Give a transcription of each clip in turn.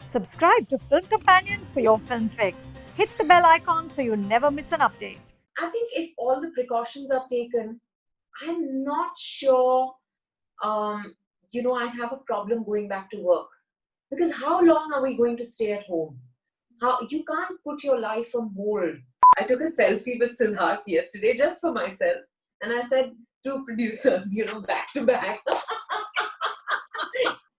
Subscribe to Film Companion for your film fix. Hit the bell icon so you never miss an update. I think if all the precautions are taken, I'm not sure, I'd have a problem going back to work. Because how long are we going to stay at home? How you can't put your life on hold. I took a selfie with Siddharth yesterday just for myself, and I said two producers, back to back.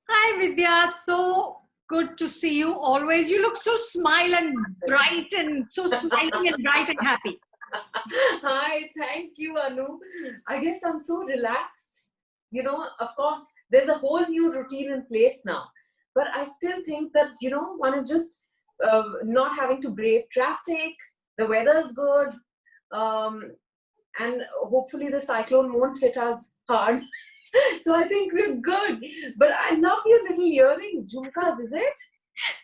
Hi Vidya, so good to see you always. You look so smile and bright and so smiling and bright and happy. Hi, thank you, Anu. I guess I'm so relaxed. Of course, there's a whole new routine in place now. But I still think that, one is just not having to brave traffic. The weather is good. And hopefully the cyclone won't hit us hard. So I think we're good. But I love your little earrings, jhumkas, is it?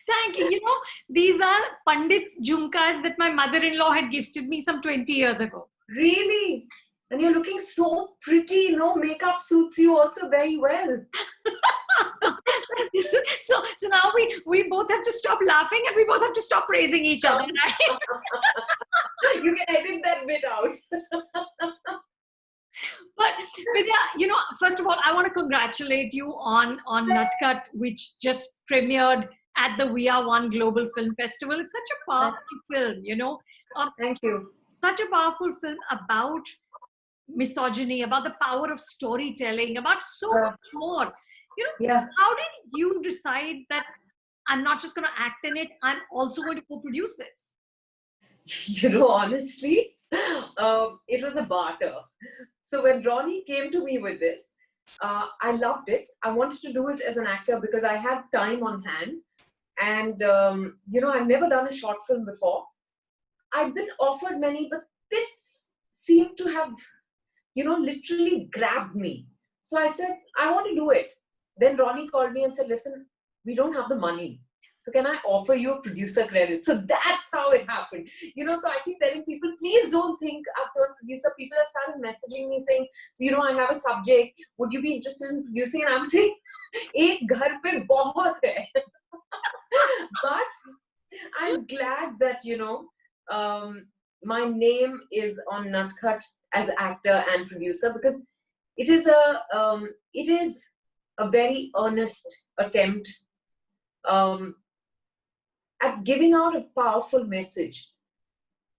Thank you. These are Pandit's jhumkas that my mother-in-law had gifted me some 20 years ago. Really? And you're looking so pretty. Makeup suits you also very well. So now we both have to stop laughing and we both have to stop praising each other, right? You can edit that bit out. But Vidya, first of all, I want to congratulate you on Natkhat, which just premiered at the We Are One Global Film Festival. It's such a powerful film, Thank you. Such a powerful film about misogyny, about the power of storytelling, about so much more. Yeah. How did you decide that I'm not just going to act in it, I'm also going to co-produce this? Honestly, it was a barter. So when Ronnie came to me with this, I loved it. I wanted to do it as an actor because I had time on hand. And, I've never done a short film before. I've been offered many, but this seemed to have, literally grabbed me. So I said, I want to do it. Then Ronnie called me and said, listen, we don't have the money. So can I offer you a producer credit? So that's how it happened. So I keep telling people, please don't think I've turned producer. People have started messaging me saying, I have a subject. Would you be interested in producing? And I'm saying, ek ghar pe bahut hai. But I'm glad that, my name is on Natkhat as actor and producer because it is a very earnest attempt at giving out a powerful message.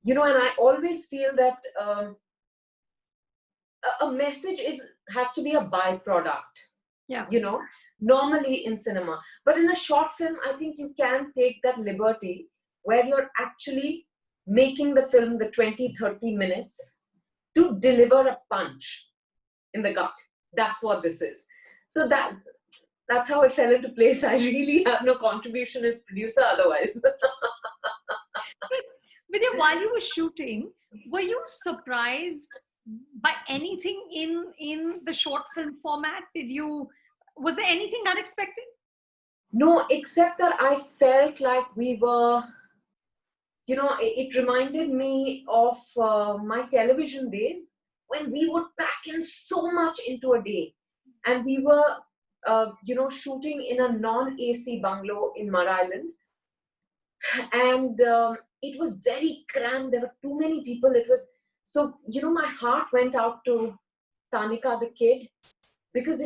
And I always feel that a message has to be a byproduct. Yeah. Normally in cinema. But in a short film, I think you can take that liberty where you're actually making the film the 20-30 minutes to deliver a punch in the gut. That's what this is. So that's how it fell into place. I really have no contribution as producer otherwise. Vidya, while you were shooting, were you surprised by anything in the short film format? Was there anything unexpected? No, except that I felt like we were, it reminded me of my television days when we would pack in so much into a day. And we were, shooting in a non-AC bungalow in Mar Island. And it was very cramped. There were too many people. It was, so, my heart went out to Tanika, the kid, because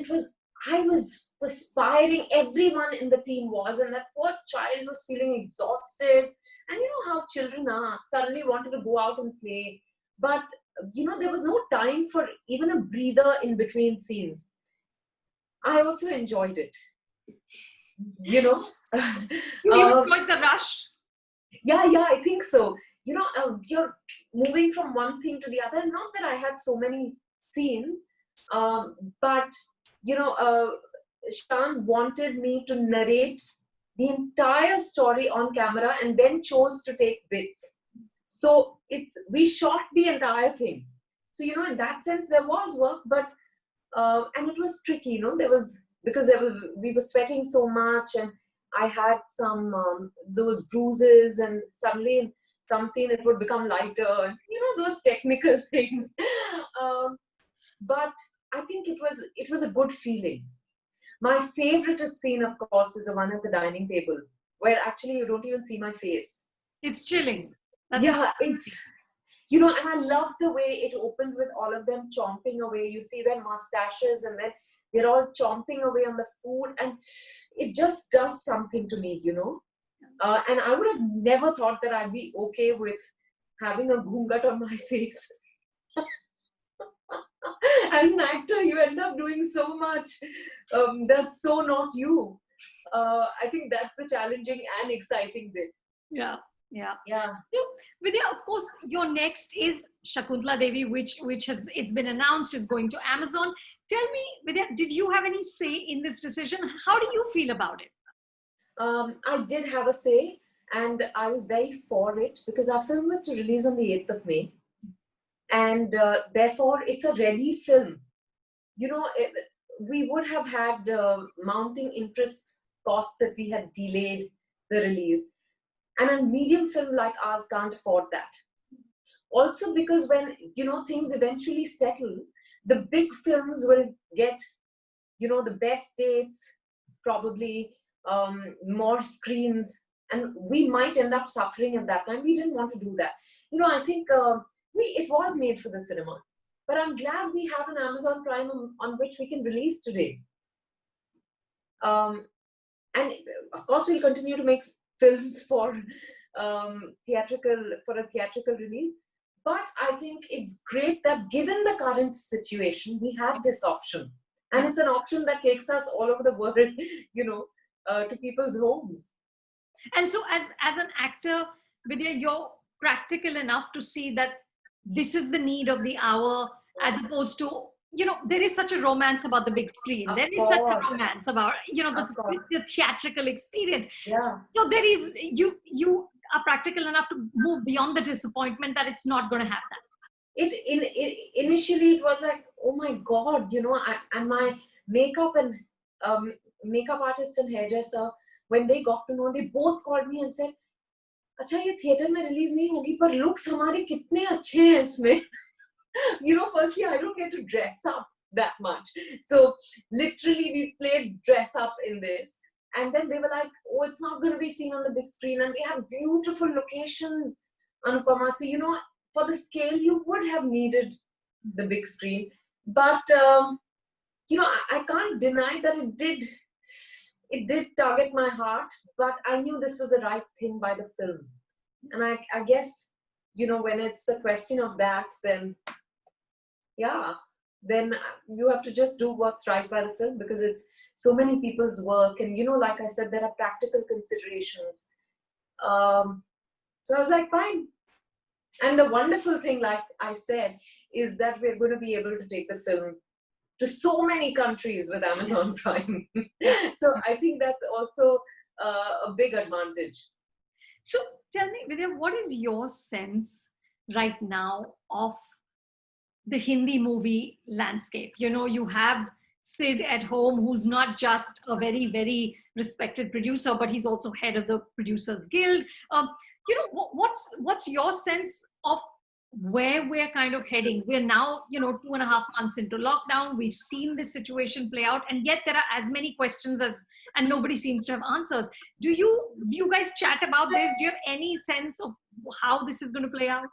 I was perspiring. Everyone in the team was, and that poor child was feeling exhausted. And how children are, suddenly wanted to go out and play. But, there was no time for even a breather in between scenes. I also enjoyed it. You enjoyed the rush? Yeah, I think so. You're moving from one thing to the other. Not that I had so many scenes, but Shan wanted me to narrate the entire story on camera and then chose to take bits. So we shot the entire thing. So, in that sense, there was work, but, and it was tricky, we were sweating so much and I had some, those bruises and suddenly in some scene it would become lighter, and, those technical things. But I think it was a good feeling. My favorite scene, of course, is the one at the dining table where actually you don't even see my face. It's chilling. That's Yeah, it's, and I love the way it opens with all of them chomping away. You see their mustaches and then they're all chomping away on the food, and it just does something to me, and I would have never thought that I'd be okay with having a ghungat on my face. As an actor, you end up doing so much that's so not you. I think that's the challenging and exciting bit. yeah, yeah. Yeah. So, Vidya, of course, your next is Shakuntala Devi, which has it's been announced is going to Amazon. Tell me, Vidya, did you have any say in this decision? How do you feel about it? I did have a say, and I was very for it because our film was to release on the 8th of May, and therefore it's a ready film. We would have had mounting interest costs if we had delayed the release, and a medium film like ours can't afford that. Also, because when things eventually settle, the big films will get the best dates, probably more screens, and we might end up suffering at that time. We didn't want to do that. I think it was made for the cinema, but I'm glad we have an Amazon Prime on which we can release today. And of course, we'll continue to make films for a theatrical release. But I think it's great that given the current situation, we have this option. And it's an option that takes us all over the world, to people's homes. And so, as an actor, Vidya, you're practical enough to see that this is the need of the hour, as opposed to, there is such a romance about the big screen. Of There is such a course. romance about, Of course. the theatrical experience. Yeah. So there is, you are practical enough to move beyond the disappointment that it's not going to have that. Initially it was like, oh my God, and my makeup and makeup artist and hairdresser, when they got to know, they both called me and said, अच्छा ये theatre में release नहीं होगी पर looks हमारे कितने अच्छे हैं इसमें. Firstly, I don't get to dress up that much, so literally we played dress up in this, and then they were like, oh, it's not going to be seen on the big screen, and we have beautiful locations, Anupama. So for the scale you would have needed the big screen, but I can't deny that it did target my heart, but I knew this was the right thing by the film. And I guess, when it's a question of that, then you have to just do what's right by the film, because it's so many people's work. And, like I said, there are practical considerations. So I was like, fine. And the wonderful thing, like I said, is that we're going to be able to take the film to so many countries with Amazon Prime. So I think that's also a big advantage. So tell me, Vidya, what is your sense right now of the Hindi movie landscape? You have Sid at home, who's not just a very, very respected producer, but he's also head of the Producers Guild. What's your sense of where we're kind of heading? We're now, 2.5 months into lockdown. We've seen this situation play out, and yet there are as many questions and nobody seems to have answers. Do you guys chat about this? Do you have any sense of how this is going to play out?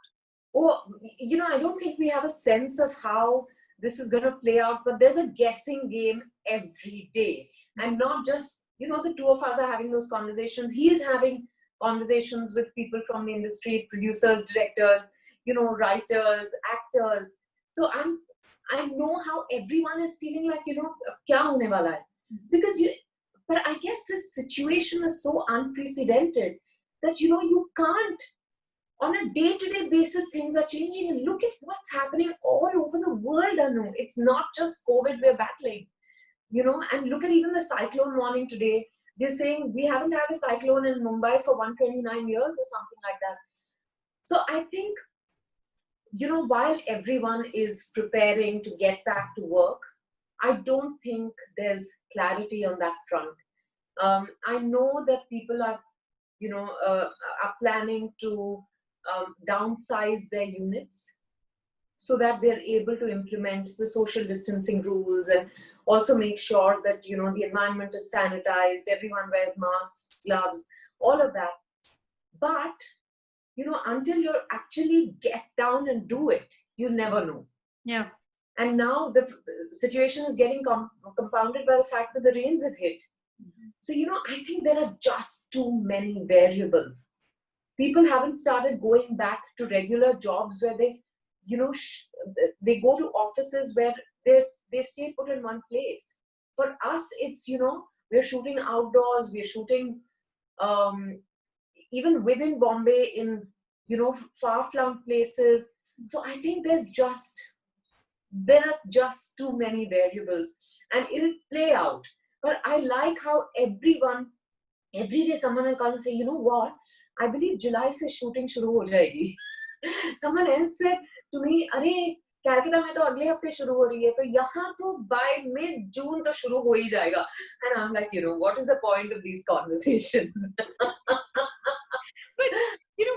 Oh, I don't think we have a sense of how this is going to play out, but there's a guessing game every day. And not just, the two of us are having those conversations. He is having conversations with people from the industry, producers, directors, writers, actors. So I know how everyone is feeling like, kya hone wala hai? Because but I guess this situation is so unprecedented that, you can't, on a day-to-day basis, things are changing. And look at what's happening all over the world, Anu. It's not just COVID we're battling, and look at even the cyclone warning today. They're saying we haven't had a cyclone in Mumbai for 129 years or something like that. So I think, while everyone is preparing to get back to work, I don't think there's clarity on that front. I know that people are, are planning to downsize their units. so that they're able to implement the social distancing rules and also make sure that, the environment is sanitized, everyone wears masks, gloves, all of that. But, until you actually get down and do it, you never know. Yeah. And now the situation is getting compounded by the fact that the rains have hit. So, I think there are just too many variables. People haven't started going back to regular jobs where they, they go to offices where they stay put in one place. For us, it's, we're shooting outdoors, we're shooting even within Bombay in, far-flung places. So I think there are just too many variables and it'll play out. But I like how every day someone will come and say, you know what, I believe July se shooting shuru ho jayegi. Someone else said to me, अरे कैलकाटा में तो अगले हफ्ते शुरू हो रही है, तो यहाँ तो by mid June तो शुरू हो ही जाएगा. And I'm like, what is the point of these conversations? But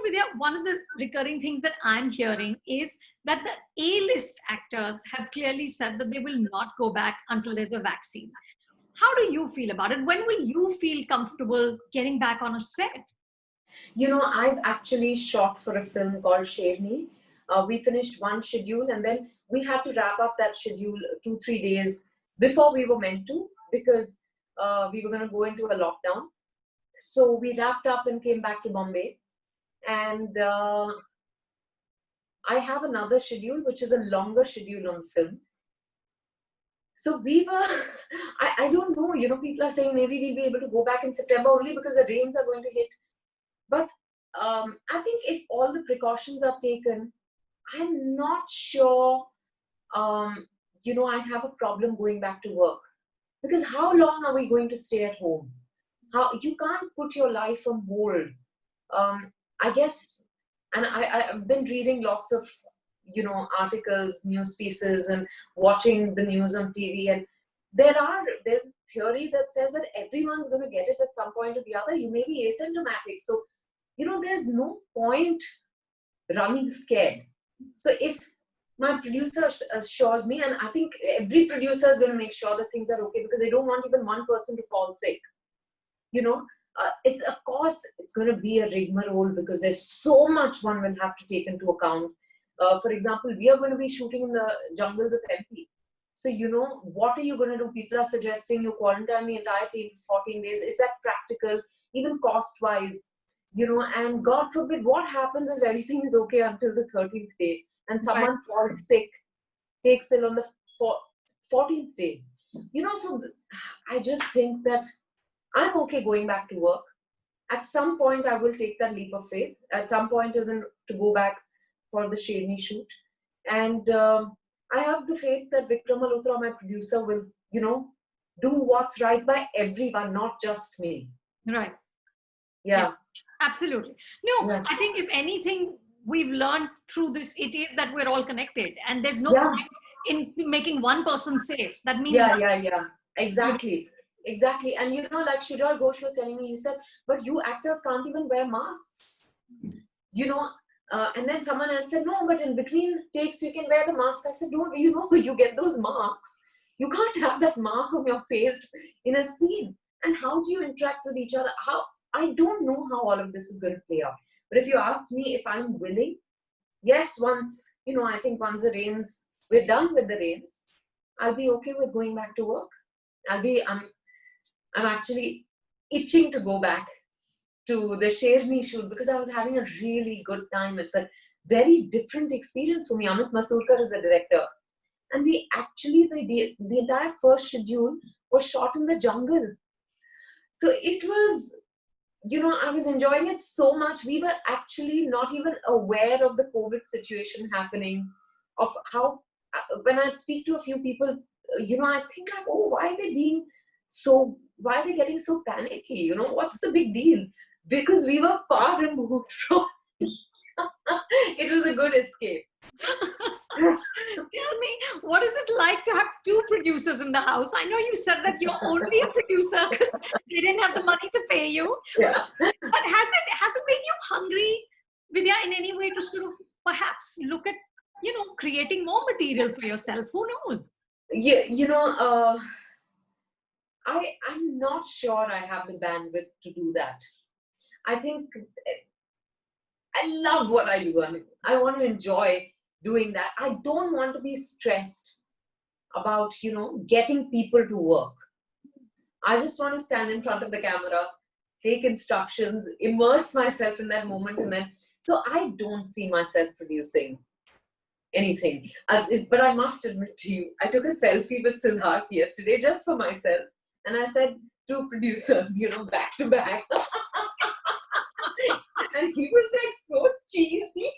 Vidya, one of the recurring things that I'm hearing is that the A-list actors have clearly said that they will not go back until there's a vaccine. How do you feel about it? When will you feel comfortable getting back on a set? I've actually shot for a film called Sherni. We finished one schedule and then we had to wrap up that schedule 2-3 days before we were meant to, because we were going to go into a lockdown. So we wrapped up and came back to Bombay. And I have another schedule, which is a longer schedule on the film. So we were, I don't know, people are saying maybe we'll be able to go back in September only because the rains are going to hit. But I think if all the precautions are taken, I'm not sure, I'd have a problem going back to work. Because how long are we going to stay at home? You can't put your life on hold. I guess, and I've been reading lots of, articles, news pieces, and watching the news on TV. And there's a theory that says that everyone's going to get it at some point or the other. You may be asymptomatic. So, there's no point running scared. So if my producer assures me, and I think every producer is going to make sure that things are okay because they don't want even one person to fall sick. It's, of course, it's going to be a rigmarole because there's so much one will have to take into account. For example, we are going to be shooting in the jungles of MP. So, what are you going to do? People are suggesting you quarantine the entire team for 14 days. Is that practical? Even cost-wise, and God forbid, what happens if everything is okay until the 13th day and someone falls sick, takes ill on the 14th day? So I just think that I'm okay going back to work. At some point, I will take that leap of faith. At some point, isn't to go back for the Sherni shoot. And I have the faith that Vikram Malhotra, my producer, will, do what's right by everyone, not just me. Right. Yeah. Absolutely. No, Yeah. I think if anything we've learned through this, it is that we're all connected and there's no point in making one person safe. That means Exactly. Exactly. And like Shujoy Ghosh was telling me, he said, but you actors can't even wear masks. And then someone else said, no, but in between takes you can wear the mask. I said, no, you get those marks. You can't have that mark on your face in a scene. And how do you interact with each other? I don't know how all of this is going to play out. But if you ask me if I'm willing, yes, once, I think once the rains, we're done with the rains, I'll be okay with going back to work. I'm actually itching to go back to the Sherni shoot because I was having a really good time. It's a very different experience for me. Amit Masurkar is a director. And the entire first schedule was shot in the jungle. So it was, I was enjoying it so much. We were actually not even aware of the COVID situation happening, of how, when I speak to a few people, I think like, oh, why are they getting so panicky? What's the big deal? Because we were far removed from it was a good escape. Tell me, what is it like to have two producers in the house? I know you said that you're only a producer because they didn't have the money to pay you. Yeah. But has it made you hungry, Vidya, in any way to sort of perhaps look at creating more material for yourself. Who knows? Yeah, I'm not sure I have the bandwidth to do that. I think I love what I do. I want to enjoy doing that. I don't want to be stressed about, getting people to work. I just want to stand in front of the camera, take instructions, immerse myself in that moment, and then. So I don't see myself producing anything. But I must admit to you, I took a selfie with Siddharth yesterday just for myself, and I said two producers, back to back, and he was like so cheesy.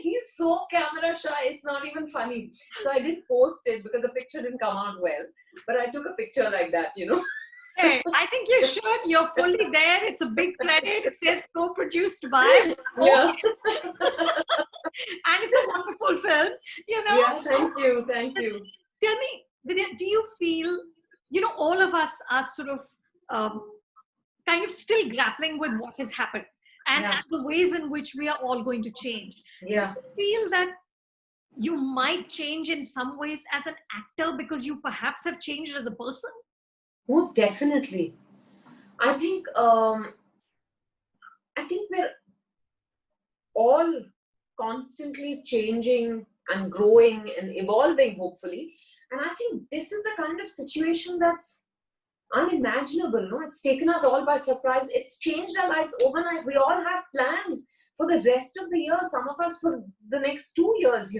He's so camera shy, it's not even funny. So I did post it because the picture didn't come out well, but I took a picture like that. Hey, I think you should. You're fully there. It's a big credit. It says co-produced by. Yeah. And it's a wonderful film. Yeah, thank you. Tell me, Vidya, do you feel, all of us are sort of kind of still grappling with what has happened and the ways in which we are all going to change. Yeah. Do you feel that you might change in some ways as an actor because you perhaps have changed as a person? Most definitely. I think we're all constantly changing and growing and evolving, hopefully. And I think this is a kind of situation that's unimaginable. No, it's taken us all by surprise. It's changed our lives overnight. We all have plans for the rest of the year, some of us for the next 2 years,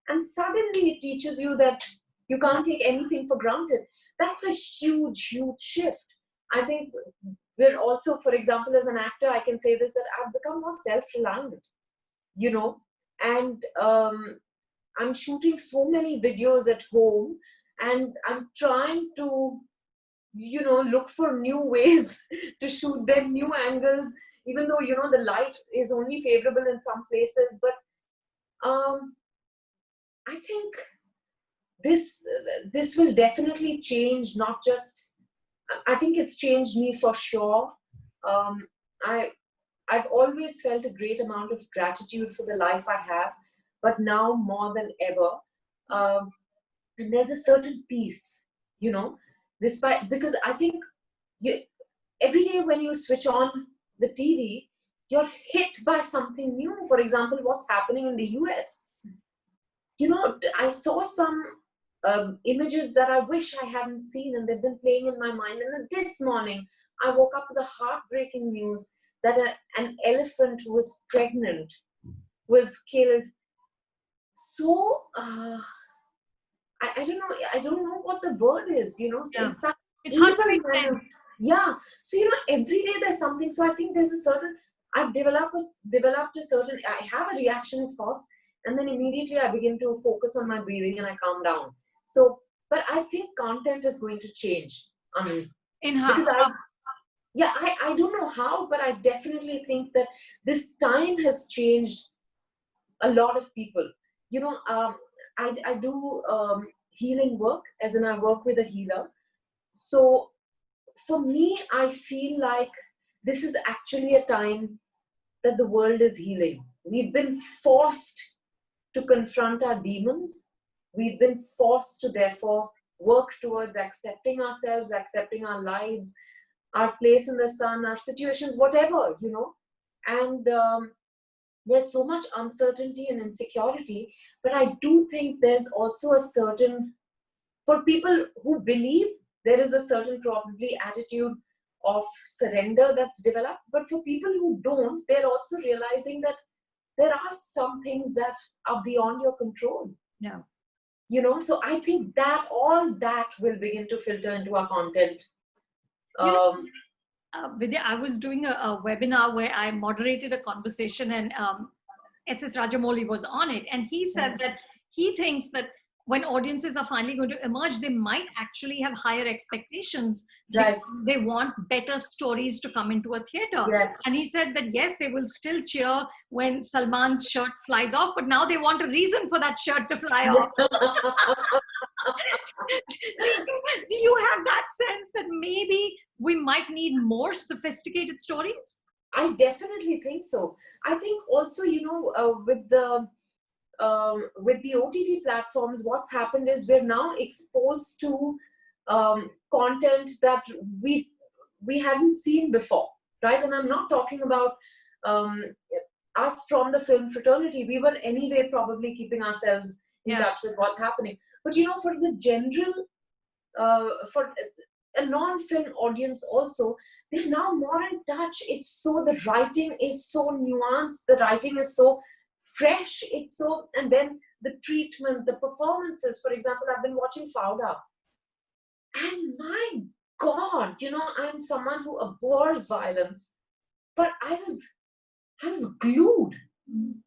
and suddenly it teaches you that you can't take anything for granted. That's a huge, huge shift. I think we're also, for example, as an actor, I can say this, that I've become more self-reliant, and I'm shooting so many videos at home, and I'm trying to look for new ways to shoot them, new angles, even though the light is only favorable in some places. But I think this will definitely change. Not just, I think it's changed me for sure. I've always felt a great amount of gratitude for the life I have, but now more than ever. And there's a certain peace, despite, because I think every day when you switch on the TV, you're hit by something new. For example, what's happening in the US. I saw some images that I wish I hadn't seen, and they've been playing in my mind. And then this morning, I woke up with the heartbreaking news that an elephant who was pregnant was killed. So, I don't know what the word is, so it's hard to make sense. Yeah. So, every day there's something. So I think there's a certain, I've developed a certain, I have a reaction, of course, and then immediately I begin to focus on my breathing and I calm down. So, but I think content is going to change. In how? Because I don't know how, but I definitely think that this time has changed a lot of people. I do healing work, as in I work with a healer. So for me, I feel like this is actually a time that the world is healing. We've been forced to confront our demons. We've been forced to therefore work towards accepting ourselves, accepting our lives, our place in the sun, our situations, whatever, And there's so much uncertainty and insecurity, but I do think there's also a certain, for people who believe, there is a certain probably attitude of surrender that's developed. But for people who don't, they're also realizing that there are some things that are beyond your control. Yeah. So I think that all that will begin to filter into our content. Vidya, I was doing a webinar where I moderated a conversation, and S.S. Rajamouli was on it. And he said that he thinks that when audiences are finally going to emerge, they might actually have higher expectations because they want better stories to come into a theater. Yes. And he said that, yes, they will still cheer when Salman's shirt flies off, but now they want a reason for that shirt to fly off. Do you have that sense that maybe we might need more sophisticated stories? I definitely think so. I think also, with the OTT platforms, what's happened is we're now exposed to content that we hadn't seen before, right? And I'm not talking about um, us from the film fraternity. We were anyway probably keeping ourselves in touch with what's happening. But for the general, for a non-film audience also, they're now more in touch. The writing is so nuanced, the writing is so fresh, and then the treatment, the performances. For example, I've been watching Fauda, and my God, I'm someone who abhors violence, but I was glued.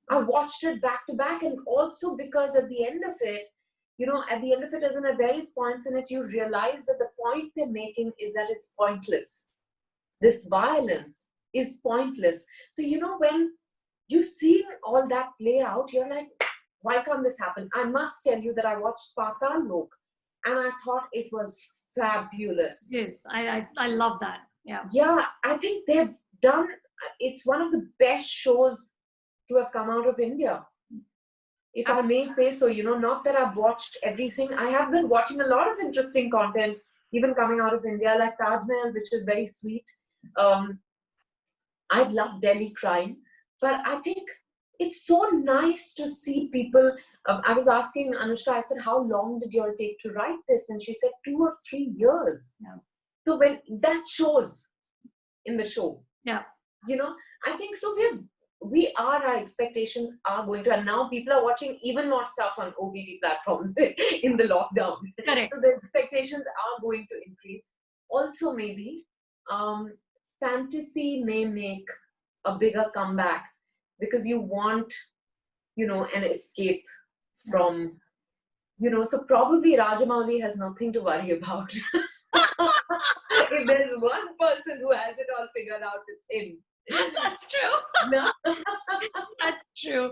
I watched it back to back, and also because at the end of it, as in at various points in it, you realize that the point they're making is that it's pointless. This violence is pointless. So, when you see all that play out, you're like, why can't this happen? I must tell you that I watched Patal Lok, and I thought it was fabulous. Yes, I love that. Yeah. Yeah, I think they've done, it's one of the best shows to have come out of India. If I may say so, not that I've watched everything. I have been watching a lot of interesting content, even coming out of India, like Taj Mahal, which is very sweet. I've loved Delhi Crime, but I think it's so nice to see people. I was asking Anushka, I said, how long did you all take to write this? And she said 2 or 3 years. Yeah. So when that shows in the show, Yeah. I think so. Our expectations are going to, and now people are watching even more stuff on OTT platforms in the lockdown. Correct. So the expectations are going to increase. Also, maybe fantasy may make a bigger comeback because you want, an escape from, so probably Rajamouli has nothing to worry about. If there's one person who has it all figured out, it's him. That's true. No? That's true.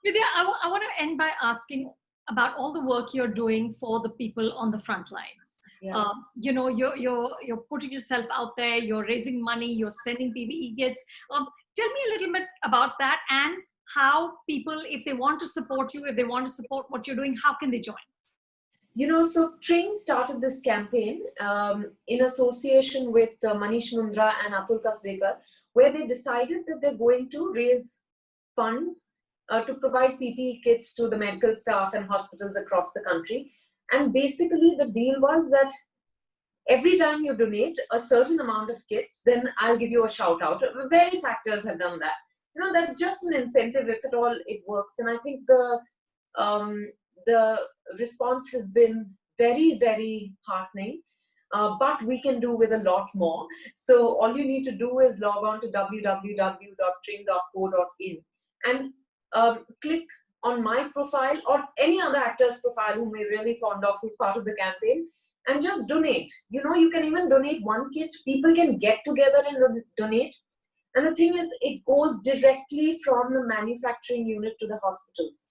Vidya, I want to end by asking about all the work you're doing for the people on the front lines. Yeah. You're putting yourself out there. You're raising money. You're sending PPE kits. Tell me a little bit about that and how people, if they want to support you, if they want to support what you're doing, how can they join? So Tring started this campaign in association with Manish Mundra and Atul Kasvekar, where they decided that they're going to raise funds to provide PPE kits to the medical staff and hospitals across the country. And basically the deal was that every time you donate a certain amount of kits, then I'll give you a shout out. Various actors have done that. That's just an incentive if at all it works. And I think the response has been very, very heartening, but we can do with a lot more. So all you need to do is log on to www.tring.co.in and click on my profile or any other actor's profile whom we're really fond of who's part of the campaign, and just donate. You can even donate one kit. People can get together and donate. And the thing is, it goes directly from the manufacturing unit to the hospitals.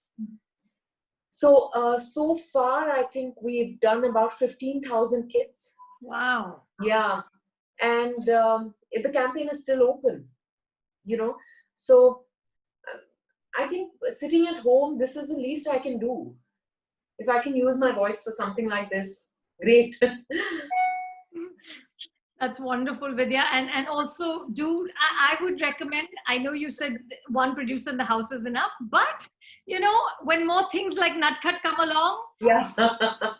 So, so far, I think we've done about 15,000 kits. Wow. Yeah. And the campaign is still open, So, I think sitting at home, this is the least I can do. If I can use my voice for something like this, great. That's wonderful, Vidya. And also I would recommend, I know you said one producer in the house is enough, but when more things like Natkhat come along, Yeah.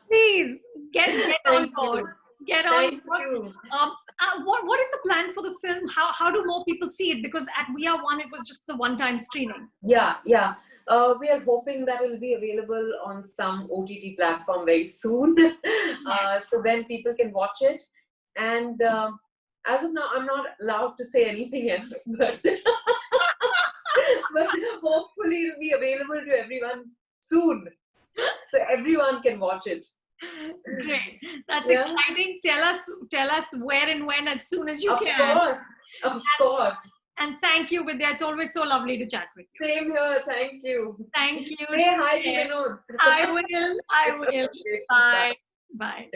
please get on board. Get on board. You. What is the plan for the film? How do more people see it? Because at We Are One, it was just the one-time screening. Yeah. We are hoping that it will be available on some OTT platform very soon. So then people can watch it. And as of now, I'm not allowed to say anything else, but, but hopefully it will be available to everyone soon. So everyone can watch it. Great. That's exciting. Tell us where and when as soon as you can. Of course. And thank you, Vidya. It's always so lovely to chat with you. Same here. Thank you. Thank you. Say hi to Vinod. I will. Okay, Bye. Bye.